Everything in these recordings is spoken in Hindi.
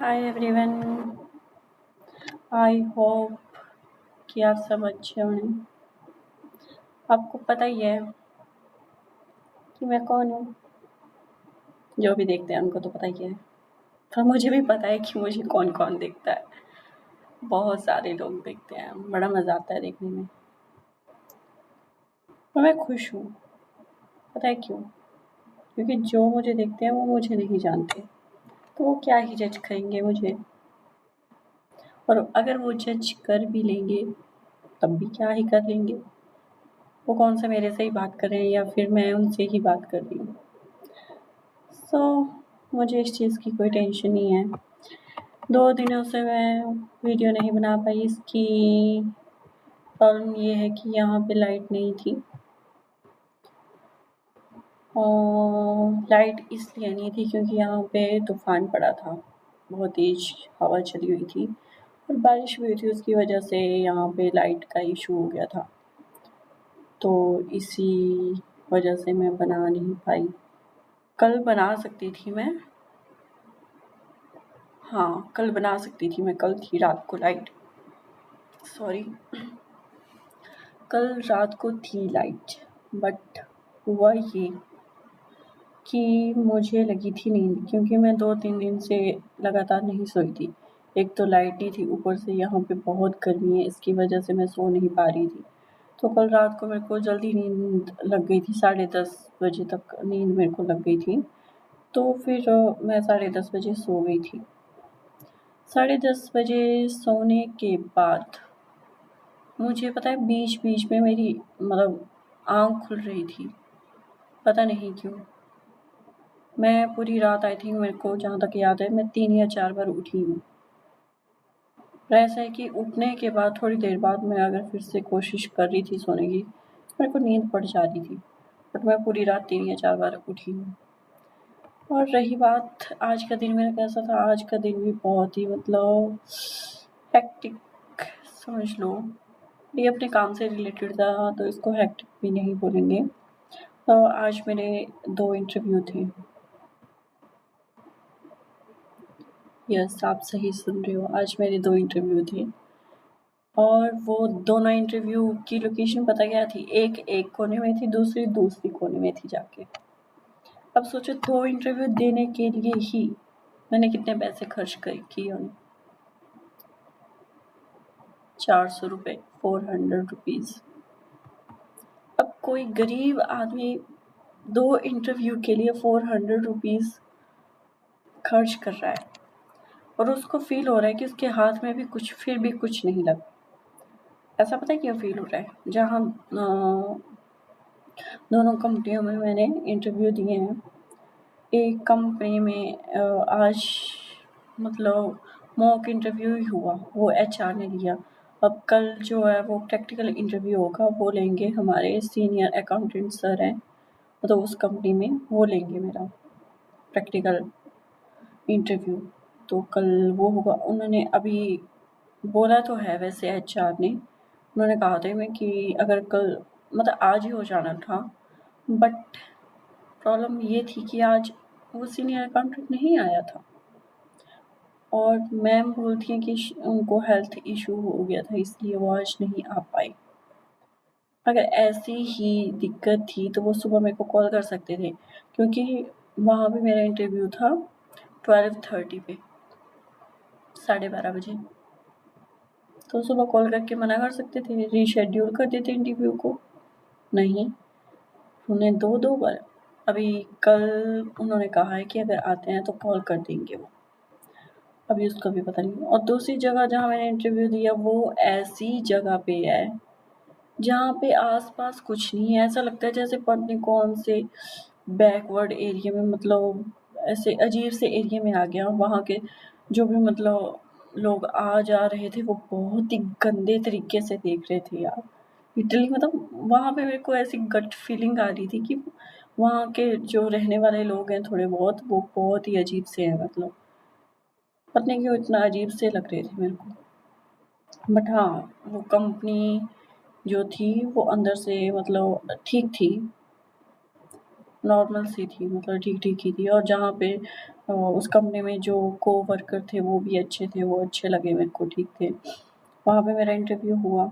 हाय एवरीवन, आई होप कि आप सब अच्छे होंगे। आपको पता ही है कि मैं कौन हूँ। जो भी देखते हैं उनको तो पता ही है, पर मुझे भी पता है कि मुझे कौन कौन देखता है। बहुत सारे लोग देखते हैं, बड़ा मज़ा आता है देखने में। और मैं खुश हूँ। पता है क्यों? क्योंकि जो मुझे देखते हैं वो मुझे नहीं जानते, तो वो क्या ही जज करेंगे मुझे। और अगर वो जज कर भी लेंगे तब भी क्या ही कर लेंगे। वो कौन सा मेरे से ही बात कर रहे हैं या फिर मैं उनसे ही बात कर रही हूँ। मुझे इस चीज़ की कोई टेंशन नहीं है। 2 दिनों से मैं वीडियो नहीं बना पाई, इसकी प्रॉब्लम ये है कि यहाँ पे लाइट नहीं थी। और लाइट इसलिए नहीं थी क्योंकि यहाँ पे तूफ़ान पड़ा था, बहुत तेज़ हवा चली हुई थी और बारिश भी हुई थी। उसकी वजह से यहाँ पे लाइट का इशू हो गया था, तो इसी वजह से मैं बना नहीं पाई। कल बना सकती थी मैं, हाँ कल बना सकती थी मैं। कल थी रात को लाइट, कल रात को थी लाइट, बट हुआ ये कि मुझे लगी थी नींद, क्योंकि मैं 2-3 दिन से लगातार नहीं सोई थी। एक तो लाइट नहीं थी, ऊपर से यहाँ पे बहुत गर्मी है, इसकी वजह से मैं सो नहीं पा रही थी। तो कल रात को मेरे को जल्दी नींद लग गई थी, 10:30 बजे तक नींद मेरे को लग गई थी। तो फिर मैं 10:30 बजे सो गई थी। 10:30 बजे सोने के बाद मुझे पता है बीच-बीच में मेरी आँख खुल रही थी, पता नहीं क्यों। मैं पूरी रात आई थिंक, मेरे को जहाँ तक याद है, मैं 3 या 4 बार उठी हूँ। पर ऐसा है कि उठने के बाद थोड़ी देर बाद मैं अगर फिर से कोशिश कर रही थी सोने की, मेरे को नींद पड़ जा रही थी, बट मैं पूरी रात 3 या 4 बार उठी हूँ। और रही बात आज का दिन मेरा कैसा था, आज का दिन भी बहुत ही हेक्टिक समझ लो। ये अपने काम से रिलेटेड था, तो इसको हेक्टिक भी नहीं बोलेंगे। तो आज मेरे 2 इंटरव्यू थे। यस, आप सही सुन रहे हो, आज मेरे 2 इंटरव्यू थे और वो दोनों इंटरव्यू की लोकेशन पता क्या थी? एक कोने में थी, दूसरी कोने में थी जाके। अब सोचो 2 इंटरव्यू देने के लिए ही मैंने कितने पैसे खर्च किए उन्हें। 400 रुपये, 400 रुपीज़। अब कोई गरीब आदमी 2 इंटरव्यू के लिए 400 रुपीज़ खर्च कर रहा है और उसको फील हो रहा है कि उसके हाथ में भी फिर भी कुछ नहीं लगा। ऐसा पता है क्यों फील हो रहा है? जहाँ दोनों कंपनियों में मैंने इंटरव्यू दिए हैं। एक कंपनी में आज मॉक इंटरव्यू ही हुआ, वो एचआर ने लिया। अब कल जो है वो प्रैक्टिकल इंटरव्यू होगा, वो लेंगे हमारे सीनियर अकाउंटेंट सर हैं, उस कंपनी में वो लेंगे मेरा प्रैक्टिकल इंटरव्यू। तो कल वो होगा। उन्होंने अभी बोला तो है वैसे एचआर ने, उन्होंने कहा था मैं कि अगर कल आज ही हो जाना था, बट प्रॉब्लम ये थी कि आज वो सीनियर अकाउंटेंट नहीं आया था और मैम बोलती हैं कि उनको हेल्थ इशू हो गया था, इसलिए वो आज नहीं आ पाए। अगर ऐसी ही दिक्कत थी तो वो सुबह मेरे को कॉल कर सकते थे, क्योंकि वहाँ पे मेरा इंटरव्यू था 12:30 पे, 12:30 बजे। तो सुबह कॉल करके मना कर सकते थे, रीशेड्यूल कर देते इंटरव्यू को। नहीं, उन्हें 2 बार। अभी कल उन्होंने कहा है कि अगर आते हैं तो कॉल कर देंगे वो, अभी उसका भी पता नहीं। और दूसरी जगह जहाँ मैंने इंटरव्यू दिया वो ऐसी जगह पे है जहाँ पे आसपास कुछ नहीं है। ऐसा लगता है जैसे पता नहीं कौन से बैकवर्ड एरिया में, ऐसे अजीब से एरिया में आ गया। वहाँ के जो भी लोग आ जा रहे थे वो बहुत ही गंदे तरीके से देख रहे थे यार, लिटरली। वहाँ पे मेरे को ऐसी गट फीलिंग आ रही थी कि वहाँ के जो रहने वाले लोग हैं थोड़े बहुत, वो बहुत ही अजीब से हैं। पता नहीं क्यों इतना अजीब से लग रहे थे मेरे को। बट हाँ, वो कंपनी जो थी वो अंदर से ठीक थी। नॉर्मल सी थी, मतलब ठीक-ठीक ही थी, और जहाँ पे उस कंपनी में जो को-वर्कर थे वो भी अच्छे थे, वो अच्छे लगे मेरे को, ठीक थे। वहाँ पे मेरा इंटरव्यू हुआ।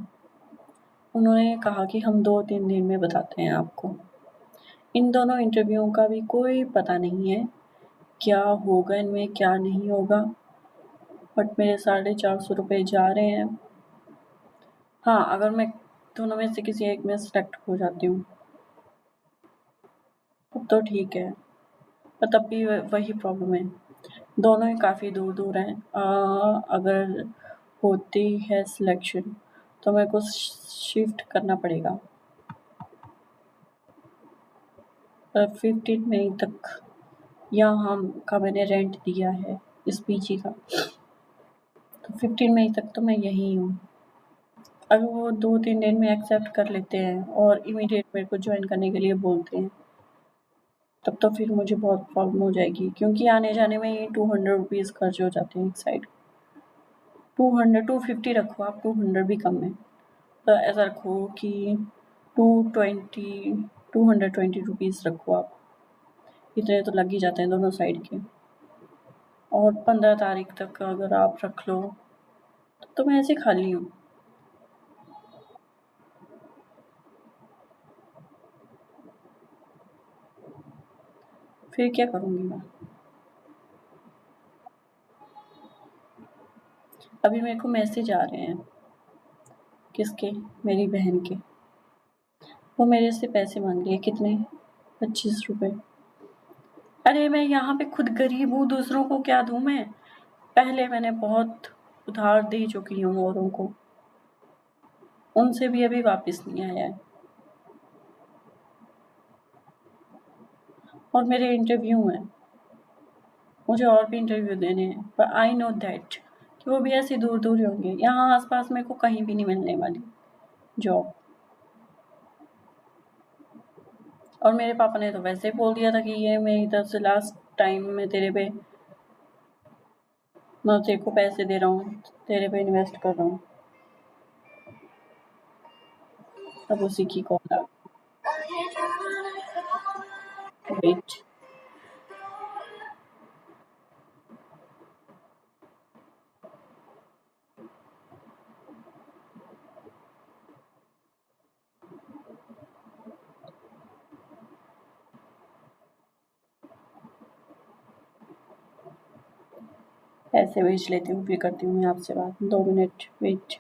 उन्होंने कहा कि हम 2-3 दिन में बताते हैं आपको। इन दोनों इंटरव्यूओं का भी कोई पता नहीं है, क्या होगा इनमें, क्या नहीं होगा, बट मेरे 450 रुपए जा रहे हैं। हाँ, अगर मैं दोनों में से किसी एक में सेलेक्ट हो जाती हूँ, तब तो ठीक है, पर तब भी वही प्रॉब्लम है, दोनों ही काफ़ी दूर-दूर हैं। अगर होती है सिलेक्शन तो मेरे को शिफ्ट करना पड़ेगा 15 मई तक। यहाँ का मैंने रेंट दिया है इस पीजी का, तो 15 मई तक तो मैं यहीं हूँ। अगर वो 2-3 दिन में एक्सेप्ट कर लेते हैं और इमीडिएट मेरे को ज्वाइन करने के लिए बोलते हैं, तब तो फिर मुझे बहुत प्रॉब्लम हो जाएगी, क्योंकि आने-जाने में ही 200 रुपीज़ खर्च हो जाते हैं एक साइड। 200 250 रखो आप, 200 भी कम है। तो ऐसा रखो कि 220 220 रुपीज़ रखो आप, इतने तो लग ही जाते हैं दोनों साइड के। और 15 तारीख तक अगर आप रख लो, तो मैं ऐसे खाली हूँ। फिर क्या करूँगी मैं? अभी मेरे को मैसेज आ रहे हैं। किसके? मेरी बहन के। वो मेरे से पैसे माँग रही है, कितने? 25 रुपए। अरे मैं यहाँ पे खुद गरीब हूँ, दूसरों को क्या दूँ मैं? पहले मैंने बहुत उधार दे चुकी हूँ औरों को, उनसे भी अभी वापस नहीं आया है। और मेरे इंटरव्यू हैं, मुझे और भी इंटरव्यू देने हैं, पर आई नो दैट कि वो भी ऐसे दूर-दूर ही होंगे। यहाँ आस-पास मेरे को कहीं भी नहीं मिलने वाली जॉब। और मेरे पापा ने तो वैसे ही बोल दिया था कि ये मेरी तरफ से लास्ट टाइम मैं तेरे पे मैं तेरे को पैसे दे रहा हूँ, तेरे पे इन्वेस्ट कर रहा हूँ। अब उसी की कॉल आ वेट। पैसे भेज लेती हूँ, फिर करती हूँ मैं आपसे बात। 2 मिनट वेट।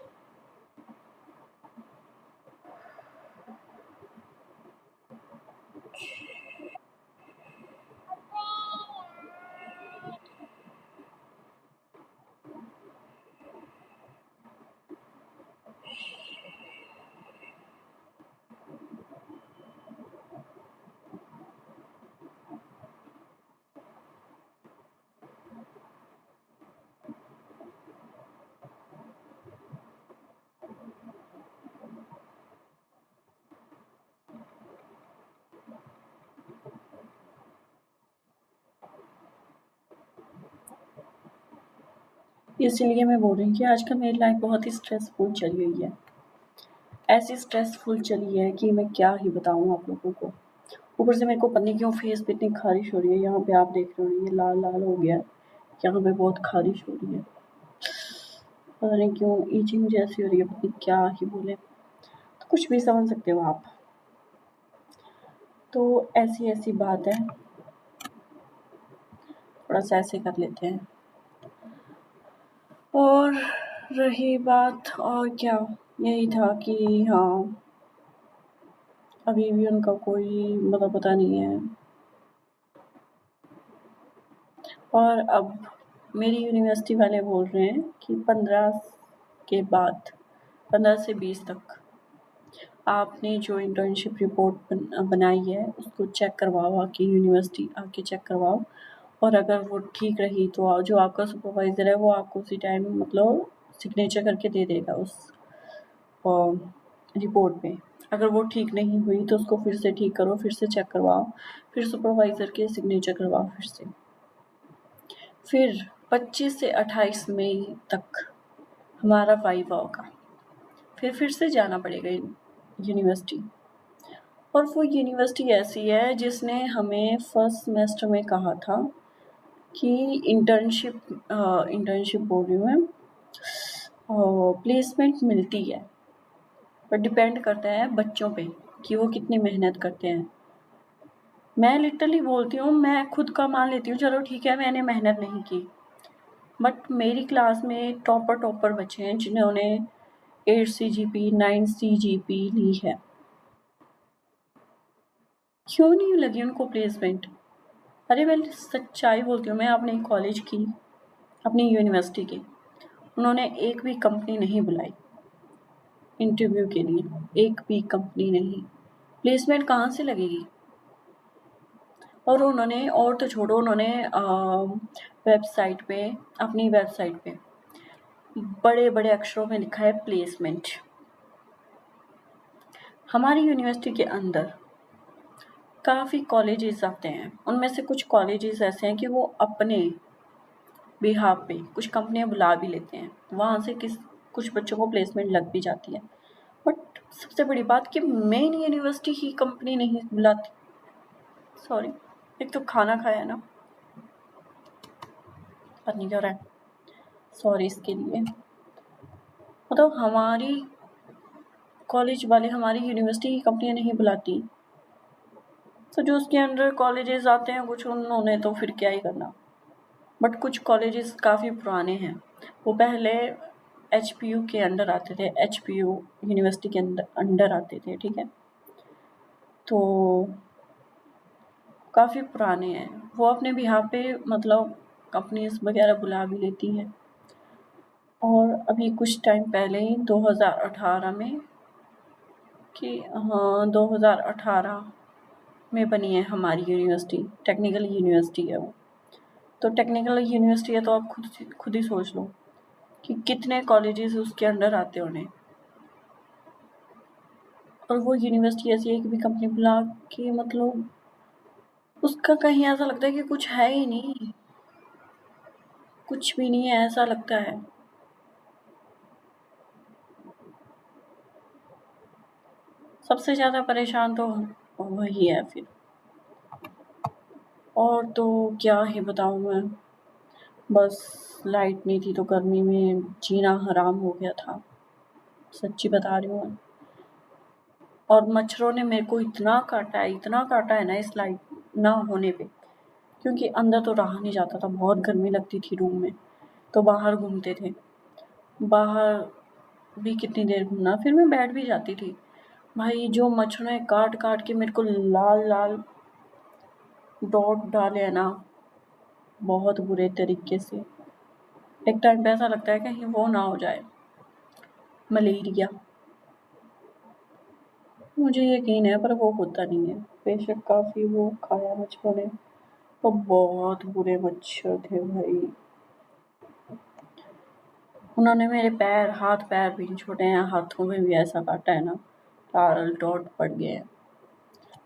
इसलिए मैं बोल रही हूँ कि आजकल मेरी लाइफ बहुत ही स्ट्रेसफुल चली हुई है। ऐसी स्ट्रेसफुल चली है कि मैं क्या ही बताऊँ आप लोगों को। ऊपर से मेरे को पता नहीं क्यों फेस पे इतनी ख़ारिश हो रही है, यहाँ पे आप देख रहे हो ये लाल-लाल हो गया है, यहाँ पे बहुत ख़ारिश हो रही है। पता नहीं क्यों ईचिंग जैसी हो रही है, पता नहीं क्या ही बोले। तो कुछ भी समझ सकते हो आप। तो ऐसी-ऐसी बात है, थोड़ा-सा ऐसे कर लेते हैं। और रही बात और क्या, यही था कि हाँ, अभी भी उनका कोई मतलब पता नहीं है। और अब मेरी यूनिवर्सिटी वाले बोल रहे हैं कि 15 के बाद 15 से 20 तक आपने जो इंटर्नशिप रिपोर्ट बनाई है उसको चेक करवाओ, आके यूनिवर्सिटी आके चेक करवाओ, और अगर वो ठीक रही तो जो आपका सुपरवाइज़र है वो आपको उसी टाइम मतलब सिग्नेचर करके दे देगा उस रिपोर्ट पे। अगर वो ठीक नहीं हुई तो उसको फिर से ठीक करो, फिर से चेक करवाओ, फिर सुपरवाइज़र के सिग्नेचर करवाओ फिर से। फिर 25 से 28 मई तक हमारा वाइवा होगा, फिर से जाना पड़ेगा यूनिवर्सिटी। और वो यूनिवर्सिटी ऐसी है जिसने हमें फर्स्ट सेमेस्टर में कहा था कि इंटर्नशिप बोल रही हूँ मैं, प्लेसमेंट मिलती है, पर डिपेंड करता है बच्चों पे कि वो कितनी मेहनत करते हैं। मैं लिटरली बोलती हूँ, मैं खुद का मान लेती हूँ, चलो ठीक है मैंने मेहनत नहीं की, बट मेरी क्लास में टॉपर बच्चे हैं जिन्होंने 8 CGP 9 CGP ली है। क्यों नहीं लगी उनको प्लेसमेंट? अरे मैं सच्चाई बोलती हूँ, मैं अपने कॉलेज की, अपनी यूनिवर्सिटी की, उन्होंने एक भी कंपनी नहीं बुलाई इंटरव्यू के लिए, एक भी कंपनी नहीं। प्लेसमेंट कहाँ से लगेगी? और उन्होंने, और तो छोड़ो, उन्होंने वेबसाइट पे, अपनी वेबसाइट पे बड़े बड़े अक्षरों में लिखा है प्लेसमेंट। हमारी यूनिवर्सिटी के अंदर काफ़ी कॉलेजेस आते हैं, उनमें से कुछ कॉलेजेस ऐसे हैं कि वो अपने बिहाफ पे कुछ कंपनियां बुला भी लेते हैं, वहाँ से कुछ बच्चों को प्लेसमेंट लग भी जाती है। बट सबसे बड़ी बात कि मेन यूनिवर्सिटी ही कंपनी नहीं बुलाती। सॉरी, एक तो खाना खाया ना, पता नहीं क्या हो रहा है, सॉरी इसके लिए। मतलब हमारी कॉलेज वाले, हमारी यूनिवर्सिटी की कंपनियां नहीं बुलाती, तो जो उसके अंडर कॉलेजेस आते हैं कुछ, उन्होंने तो फिर क्या ही करना। बट कुछ कॉलेजेस काफ़ी पुराने हैं, वो पहले HPU के अंडर आते थे, HPU यूनिवर्सिटी के अंडर आते थे, ठीक है, तो काफ़ी पुराने हैं, वो अपने बिहाफ पे मतलब कंपनीज वगैरह बुला भी लेती हैं। और अभी कुछ टाइम पहले ही 2018 में, कि हाँ 2018 में बनी है हमारी यूनिवर्सिटी, टेक्निकल यूनिवर्सिटी है वो। तो टेक्निकल यूनिवर्सिटी है तो आप खुद ही सोच लो कि कितने कॉलेजेस उसके अंडर आते होने, और वो यूनिवर्सिटी ऐसी है कि भी कंपनी बुला के, मतलब उसका कहीं ऐसा लगता है कि कुछ है ही नहीं, कुछ भी नहीं है ऐसा लगता है। सबसे ज़्यादा परेशान तो वही है फिर। और तो क्या ही बताऊँ मैं, बस लाइट नहीं थी तो गर्मी में जीना हराम हो गया था, सच्ची बता रही हूँ मैं। और मच्छरों ने मेरे को इतना काटा है ना इस लाइट ना होने पे, क्योंकि अंदर तो रहा नहीं जाता था, बहुत गर्मी लगती थी रूम में, तो बाहर घूमते थे। बाहर भी कितनी देर घूमना, फिर मैं बैठ भी जाती थी। भाई जो मच्छरों ने काट काट के मेरे को लाल लाल डॉट डाले हैं ना, बहुत बुरे तरीके से। एक टाइम पे ऐसा लगता है कहीं वो ना हो जाए मलेरिया। मुझे यकीन है पर वो होता नहीं है, बेशक काफ़ी वो खाया मच्छरों ने, तो बहुत बुरे मच्छर थे भाई। उन्होंने मेरे हाथ पैर भी छोटे हैं, हाथों में भी ऐसा काटा है ना, लाल डॉट पड़ गए हैं।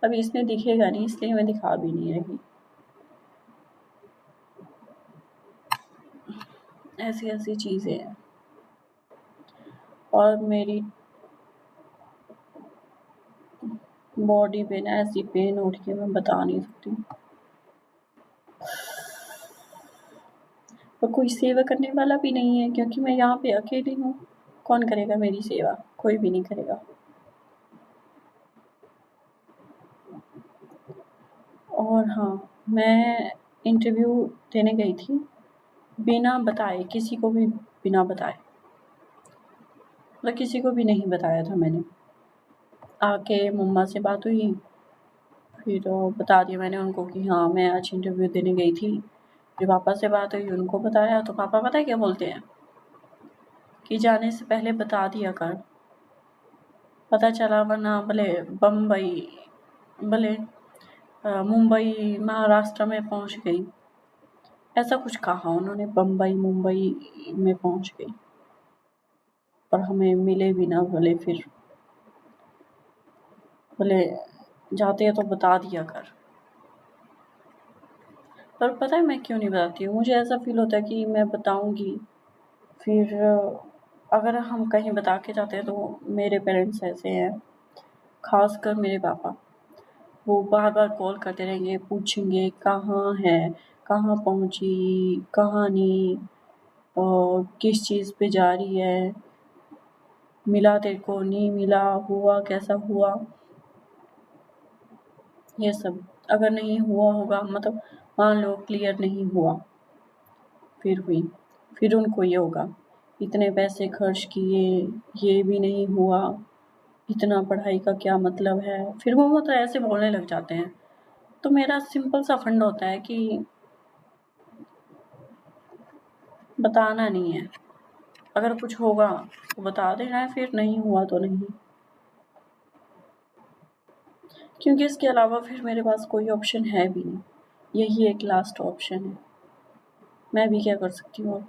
अभी इसमें दिखेगा नहीं इसलिए मैं दिखा भी नहीं रही। ऐसी ऐसी चीज़ें हैं, और मेरी बॉडी पे ना ऐसी पेन हो रही है मैं बता नहीं सकती। और कोई सेवा करने वाला भी नहीं है, क्योंकि मैं यहाँ पे अकेली हूँ। कौन करेगा मेरी सेवा? कोई भी नहीं करेगा। और हाँ, मैं इंटरव्यू देने गई थी बिना बताए, किसी को भी बिना बताए, मतलब किसी को भी नहीं बताया था मैंने। आके मम्मा से बात हुई, फिर बता दिया मैंने उनको कि हाँ मैं आज इंटरव्यू देने गई थी। फिर पापा से बात हुई, उनको बताया, तो पापा पता है क्या बोलते हैं कि जाने से पहले बता दिया कर, पता चला वरना भले भले मुंबई महाराष्ट्र में पहुंच गई, ऐसा कुछ कहा उन्होंने, मुंबई में पहुंच गई, और हमें मिले भी ना, भले जाते हैं तो बता दिया कर। पर पता है मैं क्यों नहीं बताती हूँ? मुझे ऐसा फील होता है कि मैं बताऊंगी, फिर अगर हम कहीं बता के जाते हैं तो मेरे पेरेंट्स ऐसे हैं, खासकर मेरे पापा, वो बार-बार कॉल करते रहेंगे, पूछेंगे कहाँ है, कहाँ पहुँची, कहाँ नहीं, और किस चीज़ पे जा रही है, मिला तेरे को, नहीं मिला, हुआ कैसा हुआ, ये सब। अगर नहीं हुआ होगा, मतलब मान लो क्लियर नहीं हुआ, फिर उनको ये होगा, इतने पैसे खर्च किए, ये भी नहीं हुआ, इतना पढ़ाई का क्या मतलब है। फिर वो मतलब ऐसे बोलने लग जाते हैं। तो मेरा सिंपल सा फंडा होता है कि बताना नहीं है, अगर कुछ होगा तो बता देना है, फिर नहीं हुआ तो नहीं, क्योंकि इसके अलावा फिर मेरे पास कोई ऑप्शन है भी नहीं, यही एक लास्ट ऑप्शन है। मैं भी क्या कर सकती हूँ अब।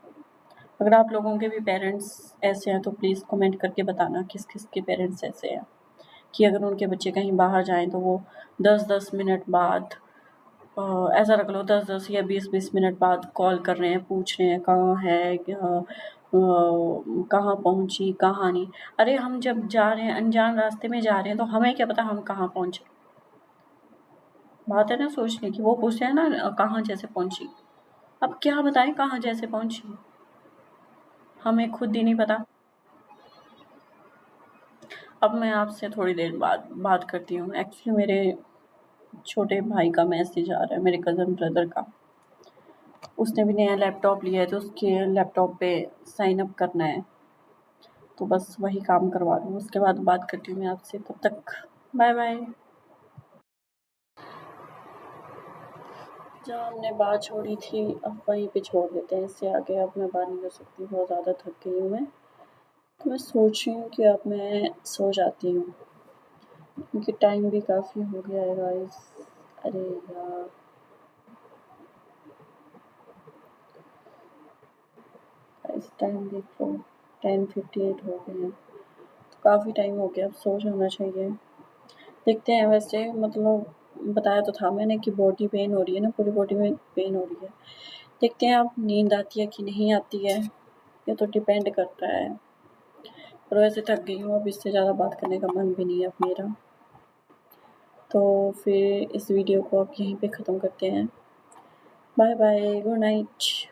अगर आप लोगों के भी पेरेंट्स ऐसे हैं तो प्लीज़ कमेंट करके बताना किस किस के पेरेंट्स ऐसे हैं कि अगर उनके बच्चे कहीं बाहर जाएं तो वो 10-10 मिनट बाद, ऐसा रख लो 10-10 या 20-20 मिनट बाद कॉल कर रहे हैं, पूछ रहे हैं कहाँ है, कहाँ पहुँची, कहाँ नहीं। अरे हम जब जा रहे हैं, अनजान रास्ते में जा रहे हैं, तो हमें क्या पता हम कहाँ पहुँचे। बात है ना सोचने की। वो पूछते हैं ना कहाँ जैसे पहुँची, अब क्या बताएं कहाँ जैसे पहुँची, हमें खुद ही नहीं पता। अब मैं आपसे थोड़ी देर बाद बात करती हूँ। एक्चुअली मेरे छोटे भाई का मैसेज आ रहा है, मेरे कज़न ब्रदर का। उसने भी नया लैपटॉप लिया है तो उसके लैपटॉप पे साइन अप करना है, तो बस वही काम करवा लूँ, उसके बाद बात करती हूँ मैं आपसे। तब तक बाय बाय। जहाँ हमने बात छोड़ी थी अब वहीं पे छोड़ देते हैं, इससे आगे अब मैं बात नहीं कर सकती, बहुत ज़्यादा थक गई हूँ मैं। तो मैं सोच रही हूँ कि अब मैं सो जाती हूँ, क्योंकि टाइम भी काफ़ी हो गया है गाइस। अरे यार, इस टाइम देख लो 10:58 हो गए हैं, तो काफ़ी टाइम हो गया, अब सो जाना चाहिए। देखते हैं, वैसे मतलब बताया तो था मैंने कि बॉडी पेन हो रही है ना, पूरी बॉडी में पेन हो रही है। देखते हैं अब नींद आती है कि नहीं आती है, ये तो डिपेंड करता है। और वैसे थक गई हूँ, अब इससे ज़्यादा बात करने का मन भी नहीं है अब मेरा। तो फिर इस वीडियो को अब यहीं पे ख़त्म करते हैं। Bye bye, good night.